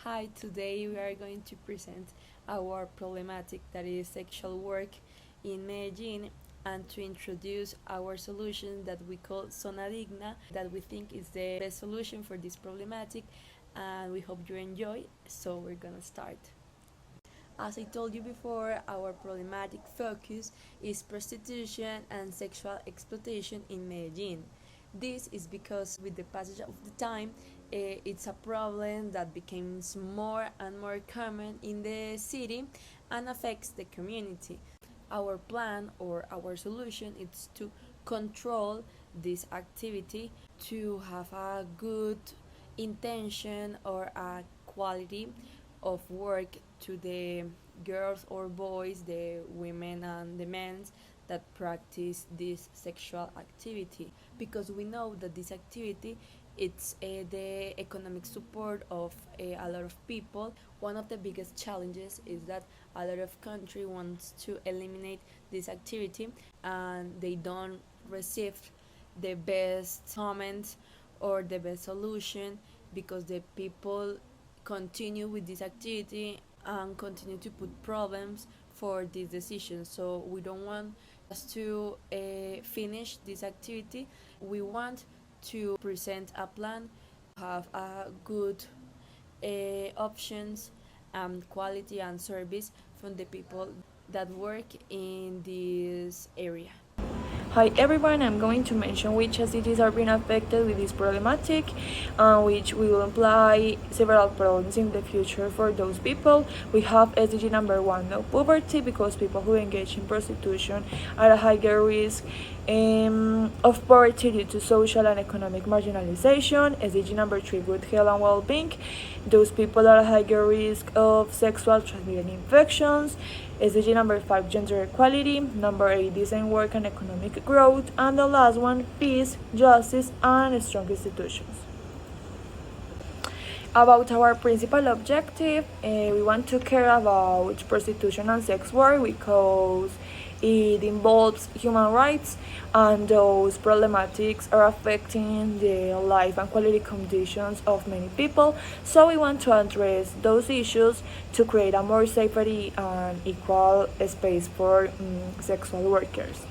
Hi, today we are going to present our problematic that is sexual work in Medellin and to introduce our solution that we call ZonaDigna that we think is the best solution for this problematic and we hope you enjoy. So we're gonna start. As I told you before, our problematic focus is prostitution and sexual exploitation in Medellin. This is because with the passage of the time, it's a problem that becomes more and more common in the city and affects the community. Our plan or our solution is to control this activity to have a good intention or a quality of work to the girls or boys, the women and the men that practice this sexual activity because we know that this activity it's the economic support of a lot of people. One of the biggest challenges is that a lot of country wants to eliminate this activity and they don't receive the best comment or the best solution because the people continue with this activity and continue to put problems for this decision. So we don't want us to finish this activity. We want to present a plan, have a good options and quality and service from the people that work in this area. Hi everyone, I'm going to mention which cities are being affected with this problematic, which will imply several problems in the future for those people. We have SDG number 1, no poverty, because people who engage in prostitution are at a higher risk of poverty due to social and economic marginalization. SDG number 3, good health and well-being. Those people are at a higher risk of sexual transmitted infections. SDG number 5, gender equality. Number 8, decent work and economic growth. And the last one, peace, justice, and strong institutions. About our principal objective, we want to care about prostitution and sex work because it involves human rights and those problematics are affecting the life and quality conditions of many people. So we want to address those issues to create a more safety and equal space for sexual workers.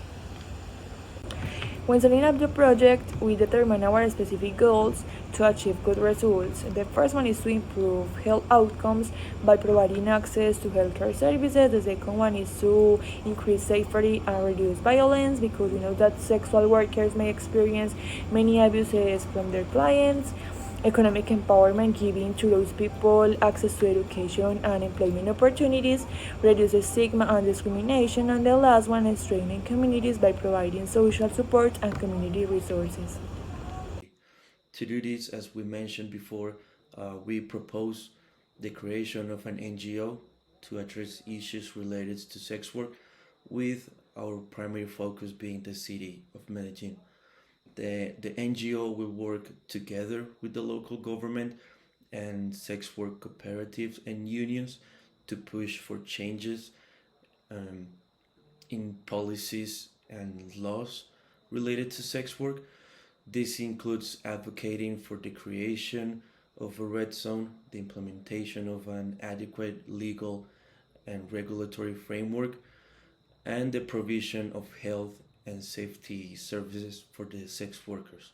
When setting up the project, we determine our specific goals to achieve good results. The first one is to improve health outcomes by providing access to healthcare services. The second one is to increase safety and reduce violence because we know that sexual workers may experience many abuses from their clients. Economic empowerment, giving to those people access to education and employment opportunities, reduces stigma and discrimination, and the last one is training communities by providing social support and community resources. To do this, as we mentioned before, we propose the creation of an NGO to address issues related to sex work, with our primary focus being the city of Medellin. The NGO will work together with the local government and sex work cooperatives and unions to push for changes um, in policies and laws related to sex work. This includes advocating for the creation of a red zone, the implementation of an adequate legal and regulatory framework, and the provision of health and safety services for the sex workers.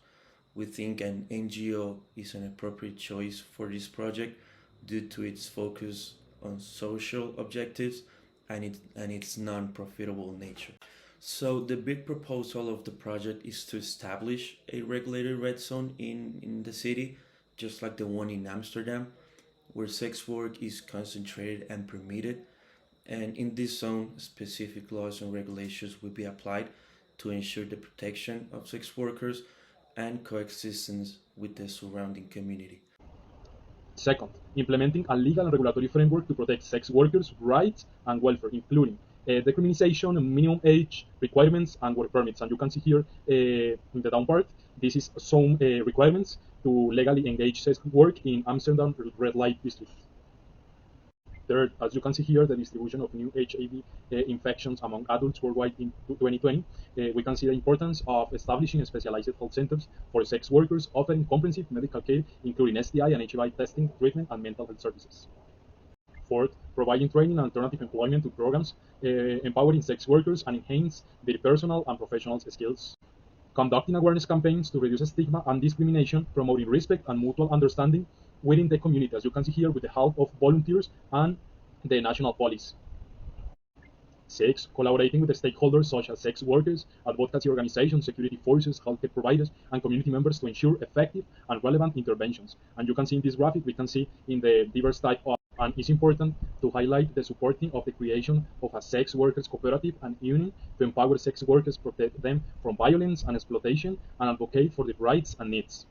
We think an NGO is an appropriate choice for this project due to its focus on social objectives and its non profitable nature. So, the big proposal of the project is to establish a regulated red zone in the city, just like the one in Amsterdam, where sex work is concentrated and permitted. And in this zone, specific laws and regulations will be applied to ensure the protection of sex workers and coexistence with the surrounding community. Second, implementing a legal and regulatory framework to protect sex workers' rights and welfare, including decriminalization, minimum age requirements, and work permits. And you can see here in the down part, this is some requirements to legally engage sex work in Amsterdam red light district. Third, as you can see here, the distribution of new HIV infections among adults worldwide in 2020. We can see the importance of establishing specialized health centers for sex workers, offering comprehensive medical care, including STI and HIV testing, treatment, and mental health services. Fourth, providing training and alternative employment to programs, empowering sex workers and enhance their personal and professional skills. Conducting awareness campaigns to reduce stigma and discrimination, promoting respect and mutual understanding within the community, as you can see here, with the help of volunteers and the national police. Six, collaborating with the stakeholders such as sex workers, advocacy organizations, security forces, healthcare providers, and community members to ensure effective and relevant interventions. And you can see in this graphic, we can see in the diverse type of, and it's important to highlight the supporting of the creation of a sex workers cooperative and union to empower sex workers, protect them from violence and exploitation, and advocate for their rights and needs.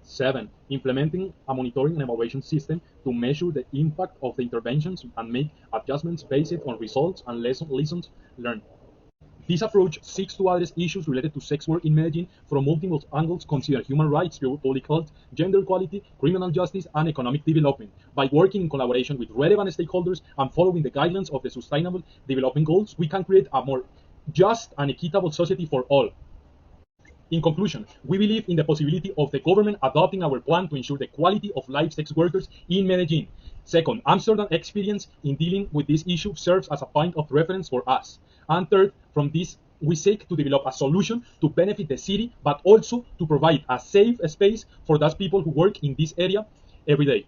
7. Implementing a monitoring and evaluation system to measure the impact of the interventions and make adjustments based on results and lessons learned. This approach seeks to address issues related to sex work in Medellin from multiple angles, considering human rights, public health, gender equality, criminal justice, and economic development, by working in collaboration with relevant stakeholders and following the guidelines of the Sustainable Development Goals. We can create a more just and equitable society for all. In conclusion, we believe in the possibility of the government adopting our plan to ensure the quality of life sex workers in Medellin. Second, Amsterdam's experience in dealing with this issue serves as a point of reference for us. And third, from this, we seek to develop a solution to benefit the city, but also to provide a safe space for those people who work in this area every day.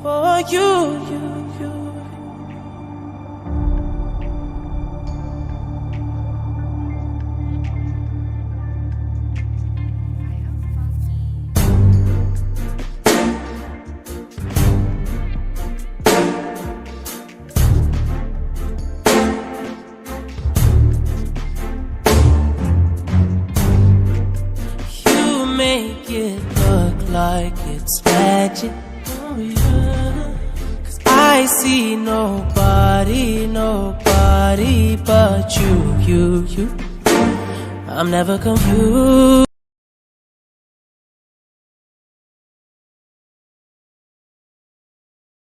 For you. Make it look like it's magic. Oh yeah. 'Cause I see nobody but you. I'm never confused.